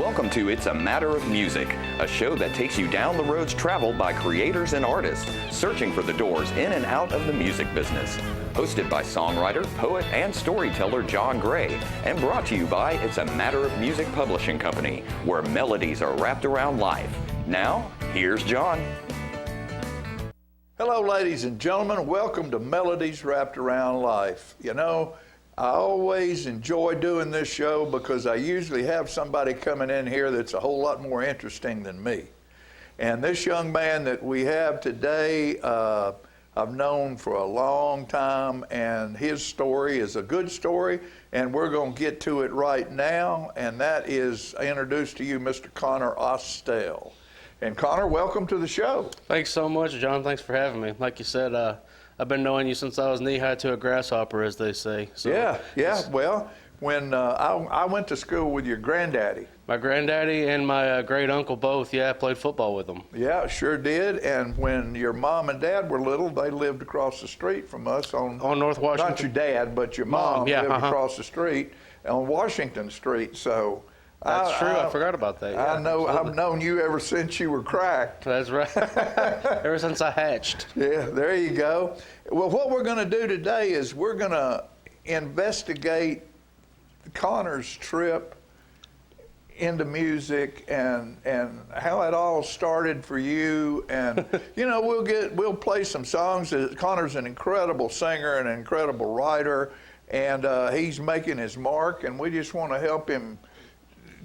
Welcome to It's a Matter of Music, a show that takes you down the roads traveled by creators and artists searching for the doors in and out of the music business. Hosted by songwriter, poet, and storyteller John Gray, and brought to you by It's a Matter of Music Publishing Company, where melodies are wrapped around life. Now, here's John. Hello, ladies and gentlemen. Welcome to Melodies Wrapped Around Life. You know, I always enjoy doing this show because I usually have somebody coming in here that's a whole lot more interesting than me. And this young man that we have today, I've known for a long time, and his story is a good story, and we're going to get to it right now, and that is, I introduce to you Mr. Connor Austell. And Connor, welcome to the show. Thanks so much, John. Thanks for having me. Like you said, I've been knowing you since I was knee-high to a grasshopper, as they say. So Yeah. Well, when I went to school with your granddaddy. My granddaddy and my great uncle both, I played football with them. Yeah, sure did. And when your mom and dad were little, they lived across the street from us on North Washington. Not your dad, but your mom lived across the street on Washington Street. So that's true. I forgot about that. Yeah, I know. absolutely. I've known you ever since you were cracked. That's right. Ever since I hatched. Yeah, there you go. Well, what we're going to do today is we're going to investigate Connor's trip into music and how it all started for you. And you know, we'll play some songs. Connor's an incredible singer and an incredible writer, and he's making his mark, and we just want to help him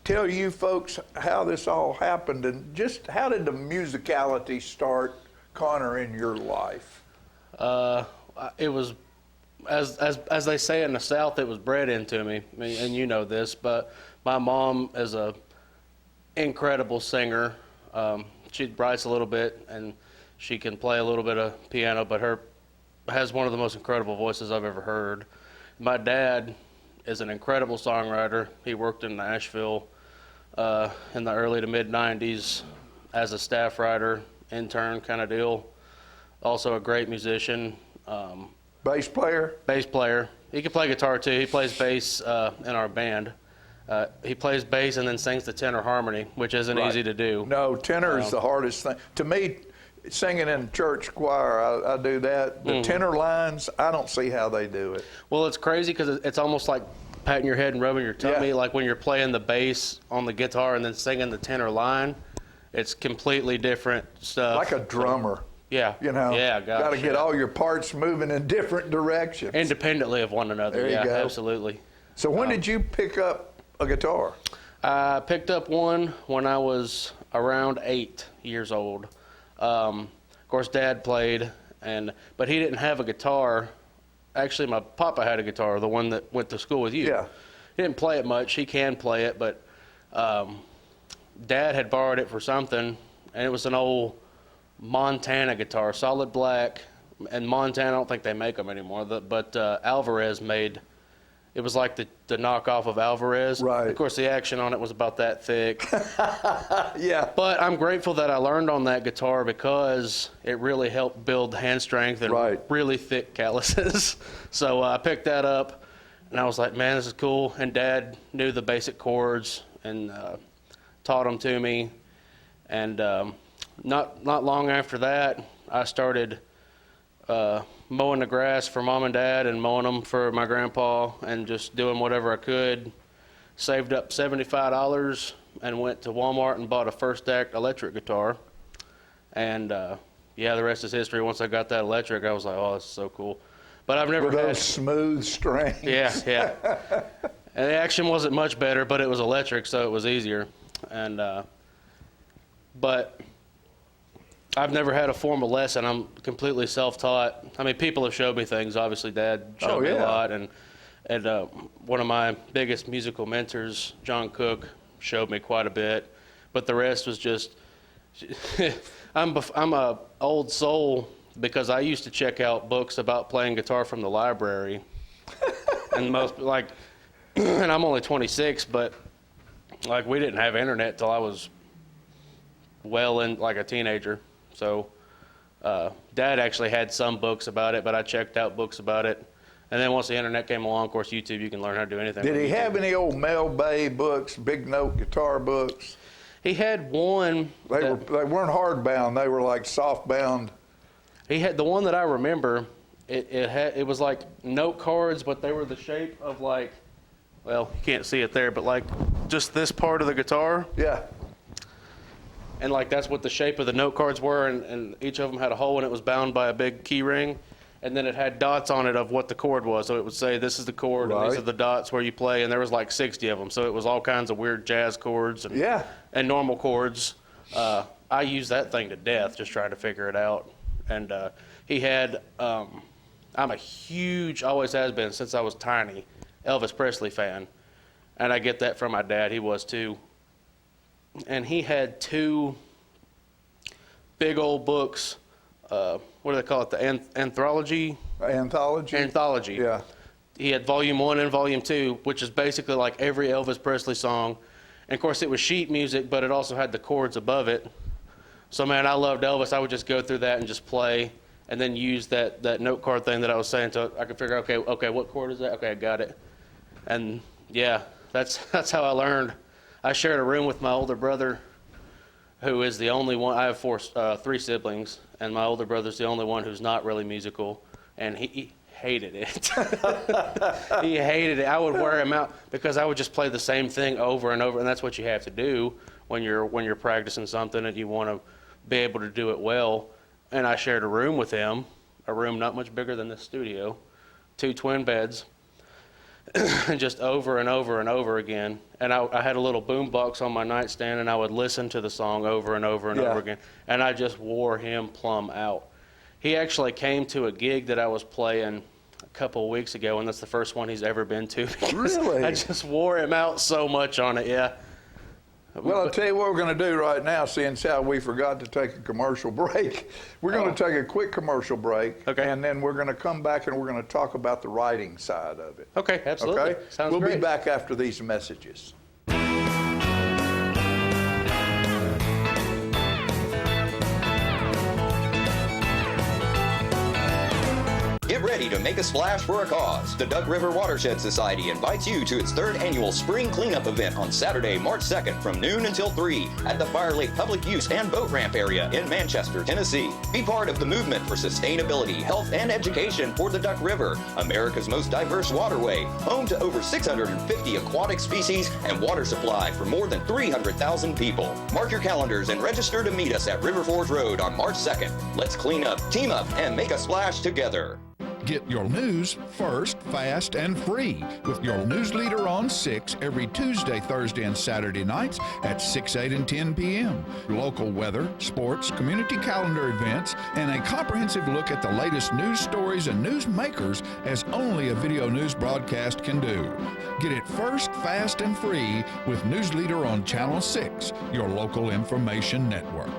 tell you folks how this all happened, and just how did the musicality start, Connor, in your life? It was, as they say in the South, it was bred into me. I mean, and you know this, but my mom is a incredible singer. She writes a little bit, and she can play a little bit of piano, but has one of the most incredible voices I've ever heard. My dad is an incredible songwriter. He worked in Nashville in the early to mid-'90s as a staff writer, intern kind of deal. Also a great musician. Bass player? Bass player. He can play guitar too. He plays bass in our band. He plays bass and then sings the tenor harmony, which isn't easy to do. No, tenor is the hardest thing. To me, singing in church choir, I do that. The tenor lines, I don't see how they do it. Well, it's crazy because it's almost like patting your head and rubbing your tummy, like when you're playing the bass on the guitar and then singing the tenor line. It's completely different stuff. Like a drummer. Yeah. You know, got to get all your parts moving in different directions. Independently of one another. There you go. Absolutely. So when did you pick up a guitar? I picked up one when I was around 8 years old. Of course, Dad played, but he didn't have a guitar. Actually, my papa had a guitar, the one that went to school with you. Yeah. He didn't play it much. He can play it, but Dad had borrowed it for something, and it was an old Montana guitar, solid black. And Montana, I don't think they make them anymore, but Alvarez made. It was like the knockoff of Alvarez. Right. Of course, the action on it was about that thick. Yeah. But I'm grateful that I learned on that guitar because it really helped build hand strength and really thick calluses. So I picked that up, and I was like, man, this is cool. And Dad knew the basic chords and taught them to me. And not long after that, I started mowing the grass for Mom and Dad and mowing them for my grandpa and just doing whatever I could. Saved up $75 and went to Walmart and bought a First Act electric guitar. And the rest is history. Once I got that electric, I was like, oh, this is so cool. But I've never had those smooth strings. Yeah. And the action wasn't much better, but it was electric, so it was easier. And but I've never had a formal lesson. I'm completely self-taught. I mean, people have showed me things. Obviously, Dad showed me a lot, and one of my biggest musical mentors, John Cook, showed me quite a bit. But the rest was just I'm a old soul because I used to check out books about playing guitar from the library, and and I'm only 26, but we didn't have internet till I was well in a teenager. So Dad actually had some books about it, but I checked out books about it. And then once the internet came along, of course, YouTube, you can learn how to do anything. Did with he YouTube. have any old Mel Bay books, big note guitar books? He had one. They weren't hardbound. They were like softbound. He had the one that I remember. It was like note cards, but they were the shape of like, well, you can't see it there, but like just this part of the guitar. Yeah. And like that's what the shape of the note cards were, and each of them had a hole, and it was bound by a big key ring. And then it had dots on it of what the chord was. So it would say, this is the chord, and these are the dots where you play. And there was like 60 of them. So it was all kinds of weird jazz chords and normal chords. I used that thing to death just trying to figure it out. And he had, I'm a huge, always has been since I was tiny, Elvis Presley fan. And I get that from my dad. He was too. And he had 2 big old books. What do they call it? The anthology? Anthology? Anthology. Yeah. He had volume 1 and volume 2, which is basically like every Elvis Presley song. And of course, it was sheet music, but it also had the chords above it. So, man, I loved Elvis. I would just go through that and just play, and then use that note card thing that I was saying so I could figure out, okay, what chord is that? Okay, I got it. And, yeah, that's how I learned. I shared a room with my older brother, who is the only one. I have 3 siblings, and my older brother's the only one who's not really musical, and he hated it. He hated it. I would wear him out because I would just play the same thing over and over, and that's what you have to do when you're practicing something and you want to be able to do it well. And I shared a room with him, a room not much bigger than this studio, 2 twin beds, and just over and over and over again. And I had a little boom box on my nightstand, and I would listen to the song over and over and over again. And I just wore him plumb out. He actually came to a gig that I was playing a couple of weeks ago, and that's the first one he's ever been to. Really? I just wore him out so much on it, yeah. Well, I'll tell you what we're going to do right now, seeing how we forgot to take a commercial break. We're going to take a quick commercial break, and then we're going to come back and we're going to talk about the writing side of it. Okay, absolutely. Okay? Sounds great. We'll be back after these messages. Get ready to make a splash for a cause. The Duck River Watershed Society invites you to its 3rd annual Spring Cleanup event on Saturday, March 2nd from noon until 3 at the Fire Lake Public Use and Boat Ramp area in Manchester, Tennessee. Be part of the movement for sustainability, health, and education for the Duck River, America's most diverse waterway, home to over 650 aquatic species and water supply for more than 300,000 people. Mark your calendars and register to meet us at River Forge Road on March 2nd. Let's clean up, team up, and make a splash together. Get your news first, fast, and free with your news leader on 6 every Tuesday, Thursday, and Saturday nights at 6, 8, and 10 p.m. Local weather, sports, community calendar events, and a comprehensive look at the latest news stories and news makers as only a video news broadcast can do. Get it first, fast, and free with News Leader on Channel 6, your local information network.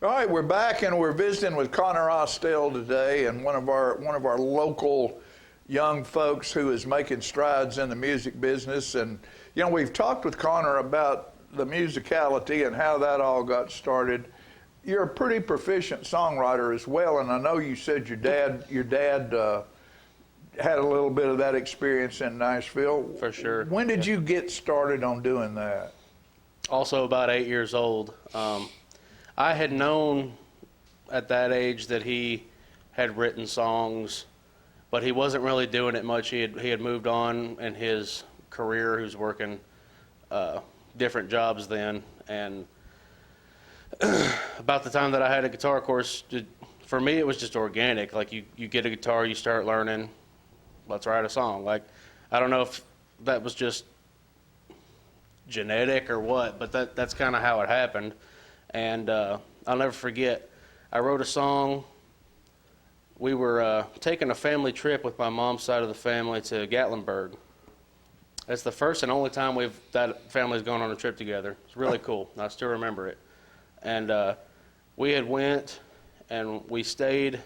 All right, we're back and we're visiting with Connor Austell today, and one of our local young folks who is making strides in the music business. And you know, we've talked with Connor about the musicality and how that all got started. You're a pretty proficient songwriter as well, and I know you said your dad had a little bit of that experience in Nashville. For sure. When did you get started on doing that? Also about 8 years old. I had known at that age that he had written songs, but he wasn't really doing it much. He had moved on in his career. He was working different jobs then, and about the time that I had a guitar, of course, for me it was just organic. Like you get a guitar, you start learning, let's write a song. Like I don't know if that was just genetic or what, but that's kind of how it happened. And I'll never forget, I wrote a song. We were taking a family trip with my mom's side of the family to Gatlinburg. That's the first and only time that family's gone on a trip together. It's really cool. I still remember it. And we had went and we stayed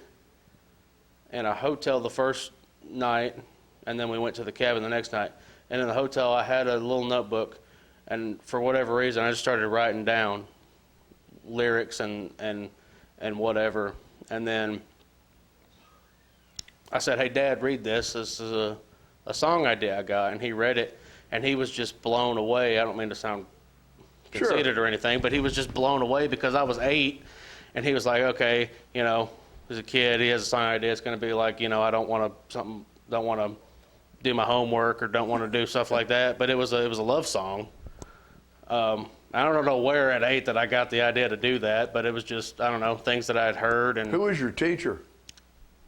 in a hotel the first night, and then we went to the cabin the next night. And in the hotel, I had a little notebook, and for whatever reason, I just started writing down lyrics and whatever. And then I said, "Hey, Dad, read this. This is a song idea I got." And he read it, and he was just blown away. I don't mean to sound conceited or anything, but he was just blown away because I was 8, and he was like, "Okay, you know, as a kid, he has a song idea. It's going to be like, you know, I don't want to do my homework or don't want to do stuff like that." But it was a love song. I don't know where at 8 that I got the idea to do that, but it was just, I don't know, things that I had heard. And who was your teacher?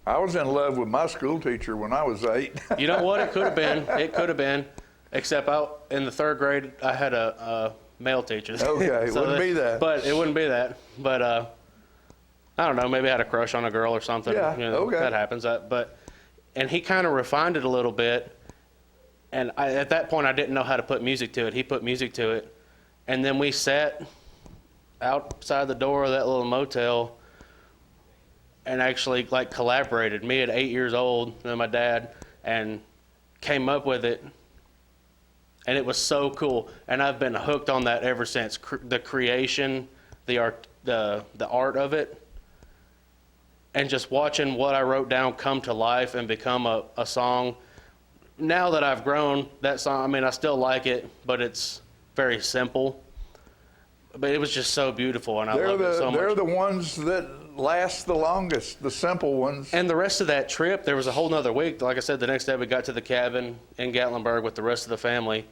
I was in love with my school teacher when I was 8. You know what? It could have been. It could have been. Except in the 3rd grade, I had a male teacher. Okay, it wouldn't be that. But it wouldn't be that. But I don't know. Maybe I had a crush on a girl or something. Yeah, you know, okay. That happens. And he kind of refined it a little bit. And at that point, I didn't know how to put music to it. He put music to it. And then we sat outside the door of that little motel and actually like collaborated, me at 8 years old and my dad, and came up with it. And it was so cool. And I've been hooked on that ever since. The creation, the art of it, and just watching what I wrote down come to life and become a song. Now that I've grown, that song, I mean, I still like it, but it's very simple. But it was just so beautiful, and I love it so much. They're the ones that last the longest, the simple ones. And the rest of that trip, there was a whole nother week. Like I said, the next day we got to the cabin in Gatlinburg with the rest of the family.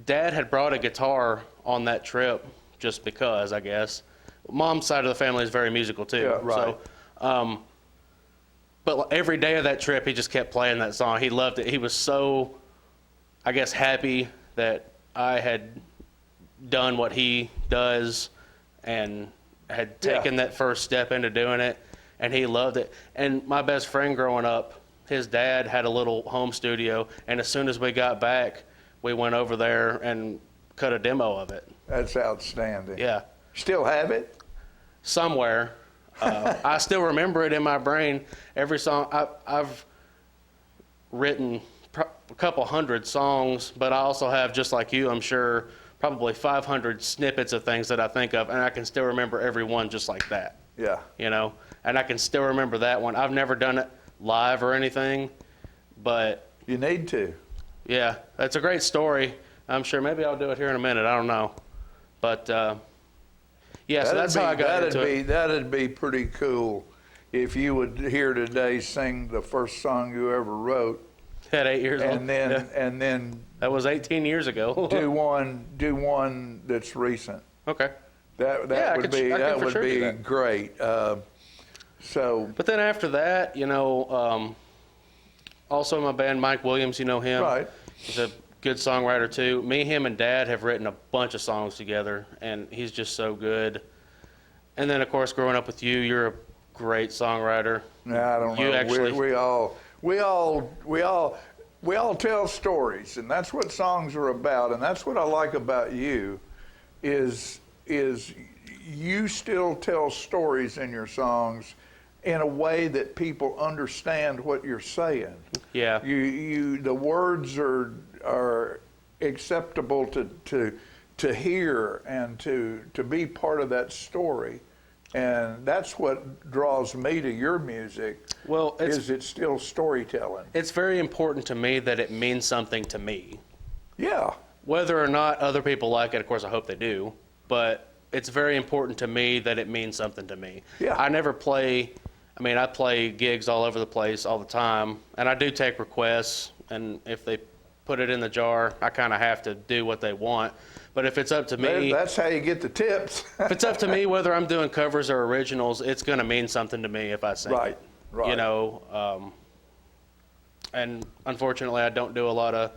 Dad had brought a guitar on that trip just because, I guess. Mom's side of the family is very musical too. Yeah, right. So, but every day of that trip, he just kept playing that song. He loved it. He was so, I guess, happy that I had done what he does and had taken that first step into doing it, and he loved it. And my best friend growing up, his dad had a little home studio, and as soon as we got back, we went over there and cut a demo of it. That's outstanding. Yeah. Still have it? Somewhere. I still remember it in my brain. Every song, I've written a couple hundred songs, but I also have, just like you, I'm sure, probably 500 snippets of things that I think of, and I can still remember every one just like that. Yeah. You know, and I can still remember that one. I've never done it live or anything, but You need to. yeah, that's a great story. I'm sure maybe I'll do it here in a minute. I don't know, but yeah, so that's how I got into it. That'd be pretty cool if you would here today sing the first song you ever wrote. At 8 years old. And then Yeah. and then That was 18 years ago. do one that's recent. Okay. That Yeah, I would could- be I could that for would sure do be that. great. So But then after that, you know, also in my band, Mike Williams, you know him. Right. He's a good songwriter too. Me, him, and Dad have written a bunch of songs together, and he's just so good. And then, of course, growing up with you, you're a great songwriter. I don't You know. actually- We all tell stories, and that's what songs are about. And that's what I like about you, is you still tell stories in your songs in a way that people understand what you're saying. Yeah. The words are acceptable to hear and to be part of that story. And that's what draws me to your music. Well, it's still storytelling. It's very important to me that it means something to me. Yeah. Whether or not other people like it, of course, I hope they do. But it's very important to me that it means something to me. Yeah. I never play. I mean, I play gigs all over the place all the time, and I do take requests. And if they put it in the jar, I kind of have to do what they want. But if it's up to me, That's how you get the tips. if it's up to me, whether I'm doing covers or originals, it's going to mean something to me if I sing Right, it. right. You know, and unfortunately, I don't do a lot of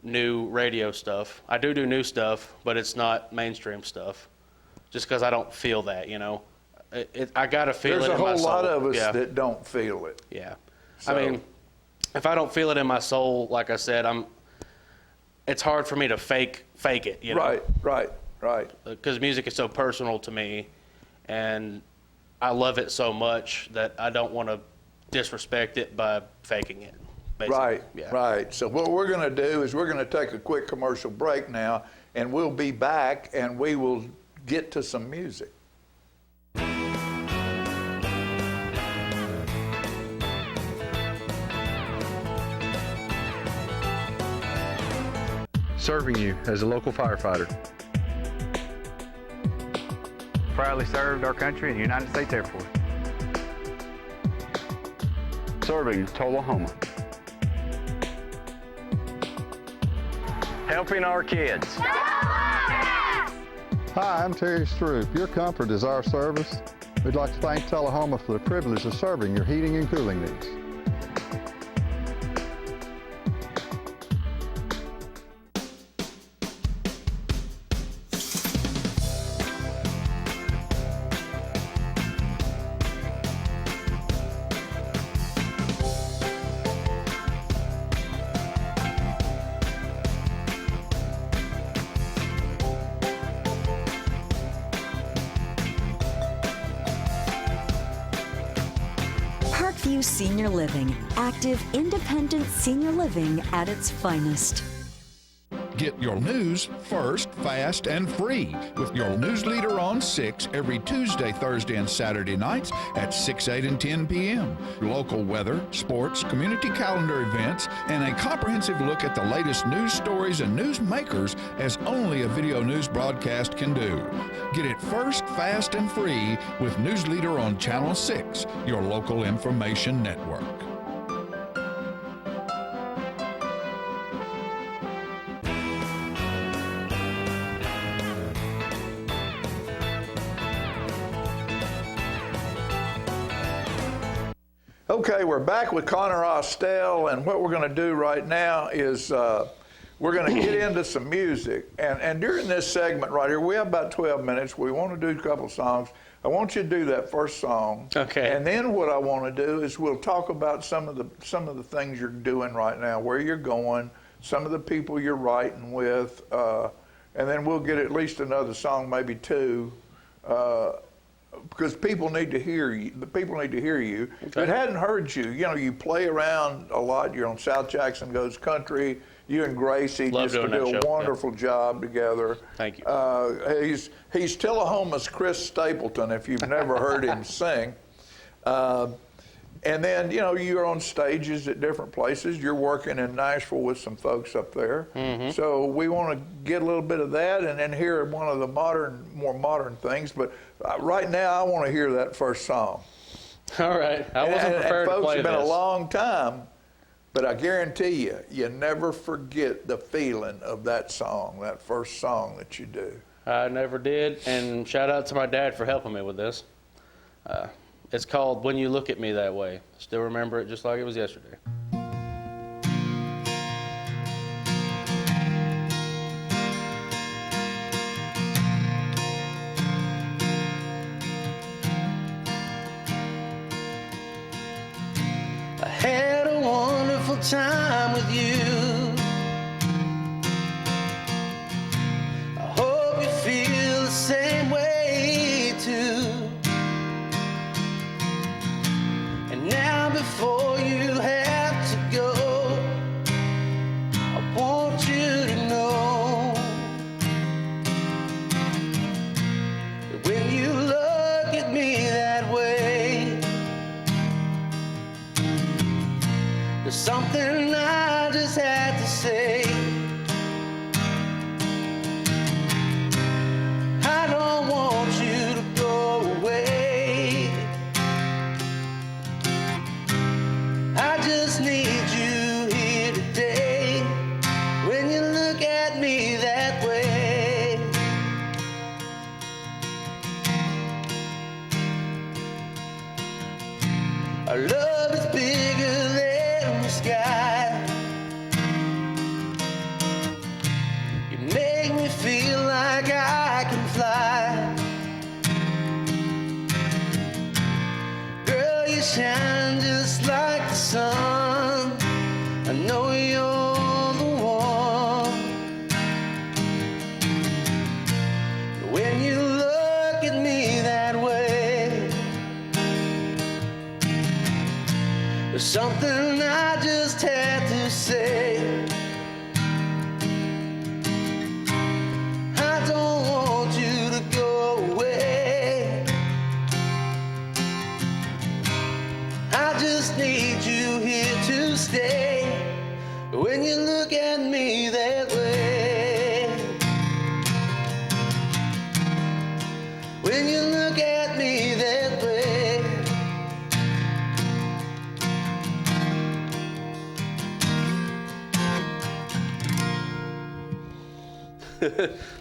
new radio stuff. I do new stuff, but it's not mainstream stuff, just because I don't feel that, you know. I got to feel There's it a in my whole soul. lot of us Yeah. that don't feel it. Yeah. So- I mean, if I don't feel it in my soul, like I said, it's hard for me to fake it, you know. Right. Because music is so personal to me, and I love it so much that I don't want to disrespect it by faking it. basically. Right, Yeah. right. So what we're going to do is we're going to take a quick commercial break now, and we'll be back, and we will get to some music. Serving you as a local firefighter. Proudly served our country in the United States Air Force. Serving Tullahoma. Helping our kids. Hi, I'm Terry Stroop. Your comfort is our service. We'd like to thank Tullahoma for the privilege of serving your heating and cooling needs. Parkview Senior Living, active, independent senior living at its finest. Get your news first, fast, and free with your news leader on 6 every Tuesday, Thursday, and Saturday nights at 6, 8, and 10 p.m. Local weather, sports, community calendar events, and a comprehensive look at the latest news stories and news makers as only a video news broadcast can do. Get it first, fast, and free with News Leader on Channel 6, your local information network. Okay, we're back with Connor Austell, and what we're going to do right now is we're going to get into some music. And during this segment right here, we have about 12 minutes. We want to do a couple songs. I want you to do that first song. Okay. And then what I want to do is we'll talk about some of the things you're doing right now, where you're going, some of the people you're writing with, and then we'll get at least another song, maybe two. Because people need to hear you. The people need to hear you. If it hadn't heard you, you know, you play around a lot. You're on South Jackson Goes Country. You and Gracie Love just doing do that a show. wonderful job together. Thank you. He's Tullahoma's Chris Stapleton, if you've never heard him sing. And then, you know, you're on stages at different places. You're working in Nashville with some folks up there. Mm-hmm. So we want to get a little bit of that and then hear one of the more modern things. But right now, I want to hear that first song. All right. I wasn't prepared and to play folks, it's been this. a long time, but I guarantee you, you never forget the feeling of that song, that first song that you do. I never did, and shout out to my dad for helping me with this. It's called When You Look at Me That Way. Still remember it just like it was yesterday. I had a wonderful time with you. I hope you feel the same way too. And now before you have to go, I want you to know that when you look at me that way, there's something I just had to say. I don't want you to go away. I just need you here today. When you look at me that way, our love is bigger than the sky. You make me feel like I can fly. Girl, you shine just like the sun. I know you're the one. When you look at me that way, there's something I just had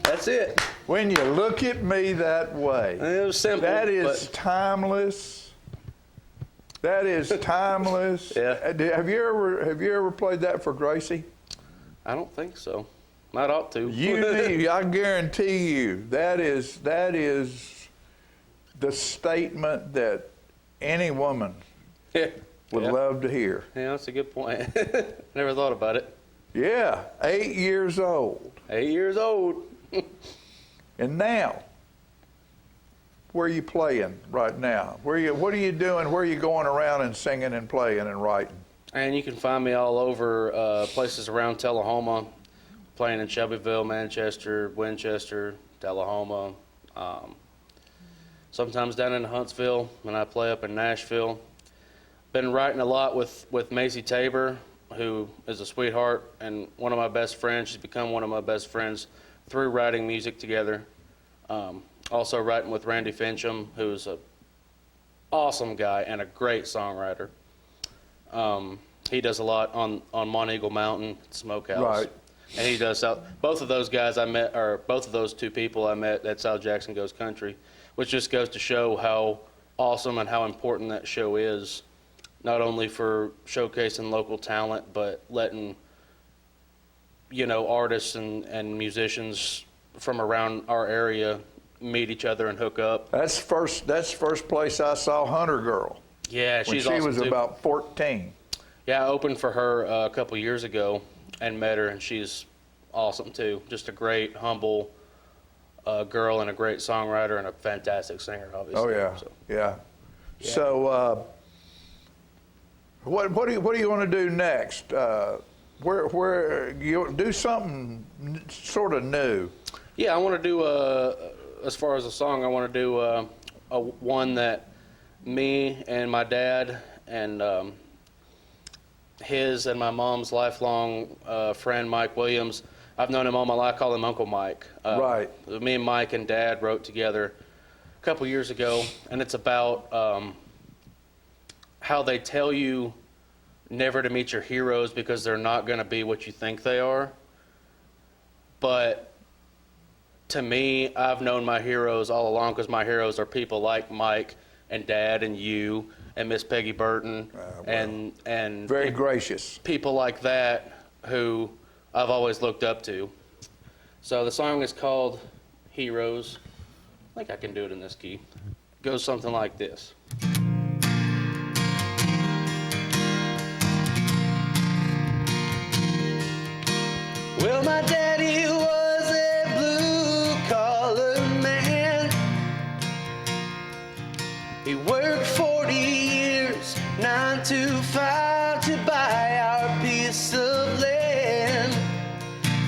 That's it. When you look at me that way. It was simple. That is but timeless. That is timeless. Yeah. Have you ever played that for Gracie? I don't think so. Might ought to. You need, I guarantee you, that is the statement that any woman Yeah. would love to hear. Yeah, that's a good point. Never thought about it. Yeah, 8 years old. 8 years old. And now, where are you playing right now? What are you doing? Where are you going around and singing and playing and writing? And you can find me all over places around Tullahoma, playing in Shelbyville, Manchester, Winchester, Tullahoma. Sometimes down in Huntsville, and I play up in Nashville. Been writing a lot with Macy Tabor, who is a sweetheart and one of my best friends. She's become one of my best friends through writing music together. Also writing with Randy Fincham, who's an awesome guy and a great songwriter. He does a lot on Monteagle Mountain, Smokehouse. Right. And he does both of those guys I met, or both of those two people I met at South Jackson Goes Country, which just goes to show how awesome and how important that show is, not only for showcasing local talent, but letting, artists and musicians from around our area meet each other and hook up. That's first place I saw Hunter Girl. Yeah, she's when she awesome was too. about 14. Yeah, I opened for her a couple years ago and met her, and she's awesome too. Just a great, humble girl and a great songwriter and a fantastic singer, obviously. Oh yeah, So, yeah. So, what do you want to do next? Where you do something sort of new? yeah, I want to do as far as a song, I want to do a one that me and my dad and his and my mom's lifelong friend Mike Williams. I've known him all my life. I call him Uncle Mike. Right. Me and Mike and Dad wrote together a couple years ago, and it's about how they tell you never to meet your heroes because they're not going to be what you think they are. But to me, I've known my heroes all along because my heroes are people like Mike and Dad and you and Miss Peggy Burton and Very gracious. people like that who I've always looked up to. So the song is called Heroes. I think I can do it in this key. It goes something like this. Well, my daddy was a blue-collar man. He worked 40 years, 9 to 5, to buy our piece of land.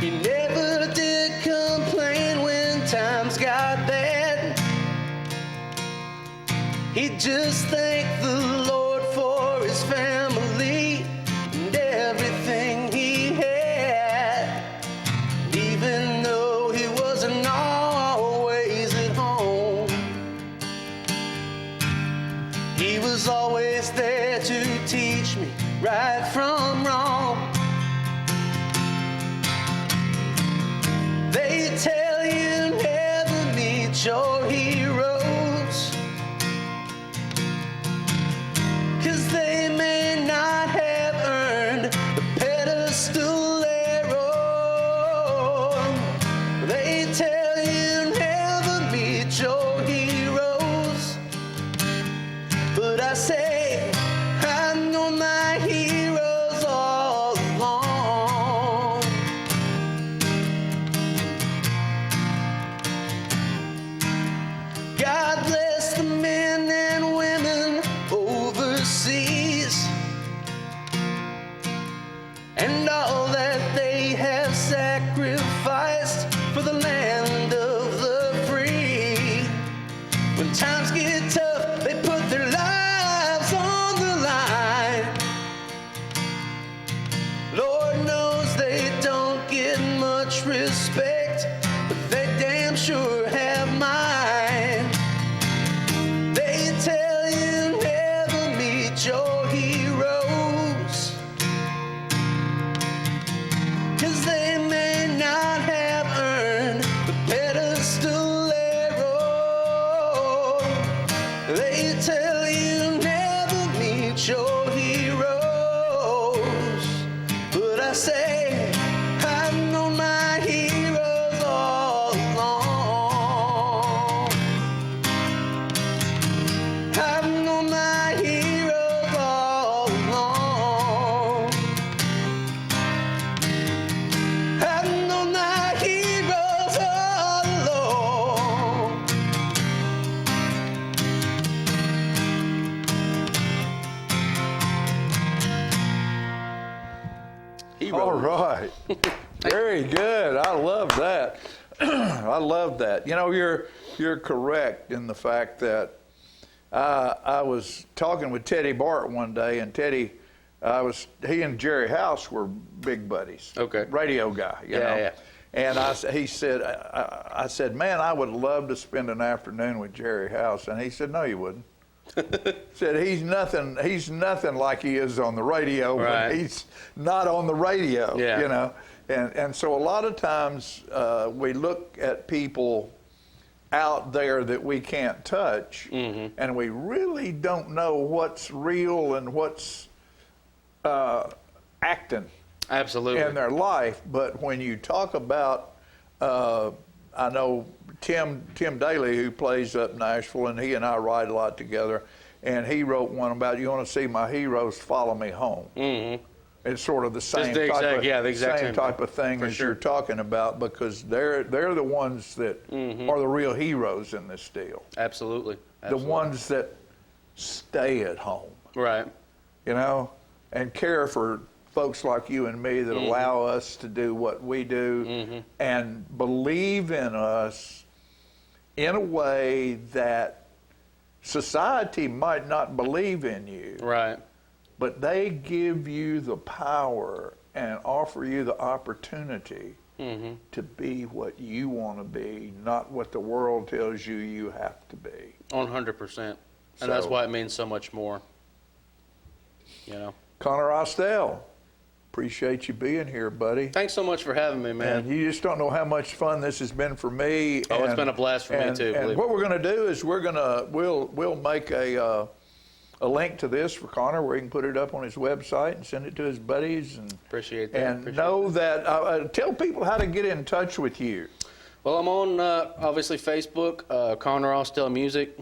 He never did complain when times got bad. He just thanked the Lord for his family and everything he had. Even though he wasn't always at home, he was always there to teach me right from wrong. They tell you never meet your heroes, 'cause they may not have earned the pedestal they're on. They tell you never meet your heroes, but I say I know my heroes all along. All right. Very good. I love that. I love that. You know, you're correct in the fact that I was talking with Teddy Bart one day, and Teddy, he and Jerry House were big buddies. Okay. Radio guy, you know. Yeah. And I said, man, I would love to spend an afternoon with Jerry House. And he said, no, you wouldn't. Said he's nothing like he is on the radio, right. but he's not on the radio, yeah. you know. And so a lot of times we look at people out there that we can't touch, and we really don't know what's real and what's acting. Absolutely. In their life. But when you talk about, I know Tim Daly, who plays up Nashville, and he and I ride a lot together, and he wrote one about, you want to see my heroes, follow me home. It's sort of the same type of thing as you're talking about, because they're the ones that are the real heroes in this deal. Absolutely. The ones that stay at home. Right. You know, and care for folks like you and me that allow us to do what we do and believe in us in a way that society might not believe in you. Right. But they give you the power and offer you the opportunity to be what you want to be, not what the world tells you you have to be. 100%. And that's why it means so much more. You know. Connor Austell, appreciate you being here, buddy. Thanks so much for having me, man. And you just don't know how much fun this has been for me. Oh, it's been a blast for me too. And what we're going to do is we'll make a link to this for Connor, where he can put it up on his website and send it to his buddies. And appreciate that. And know that. Tell people how to get in touch with you. Well, I'm on obviously Facebook, Connor Austell Music,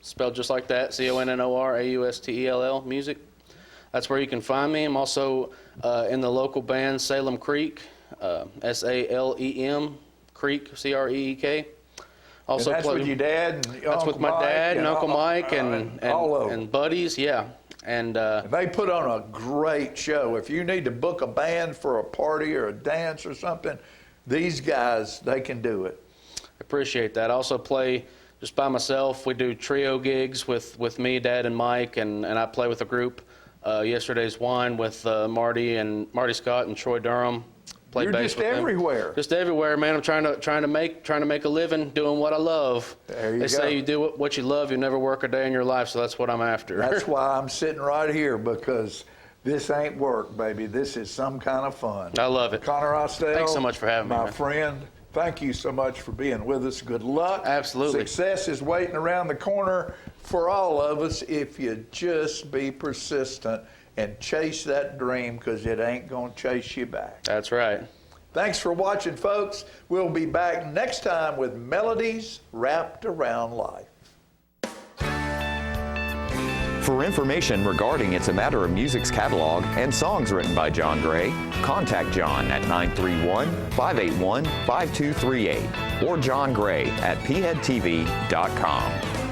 spelled just like that, CONNORAUSTELL Music. That's where you can find me. I'm also in the local band Salem Creek, SALEM Creek, CREEK. Also, and that's with your dad and that's Uncle with my Mike dad and Uncle Mike and buddies, yeah. And they put on a great show. If you need to book a band for a party or a dance or something, these guys, they can do it. Appreciate that. I also play just by myself. We do trio gigs with me, Dad, and Mike, and I play with a group. Yesterday's Wine with Marty Scott and Troy Durham. You're just everywhere. Just everywhere, man. I'm trying to make a living doing what I love. There you go. They say you do what you love, you never work a day in your life, so that's what I'm after. That's why I'm sitting right here, because this ain't work, baby. This is some kind of fun. I love it. Connor Austell. Thanks so much for having me, my man. friend. Thank you so much for being with us. Good luck. Absolutely. Success is waiting around the corner for all of us if you just be persistent and chase that dream, because it ain't going to chase you back. That's right. Thanks for watching, folks. We'll be back next time with melodies wrapped around life. For information regarding It's a Matter of Music's catalog and songs written by John Gray, contact John at 931-581-5238 or John Gray at pheadtv.com.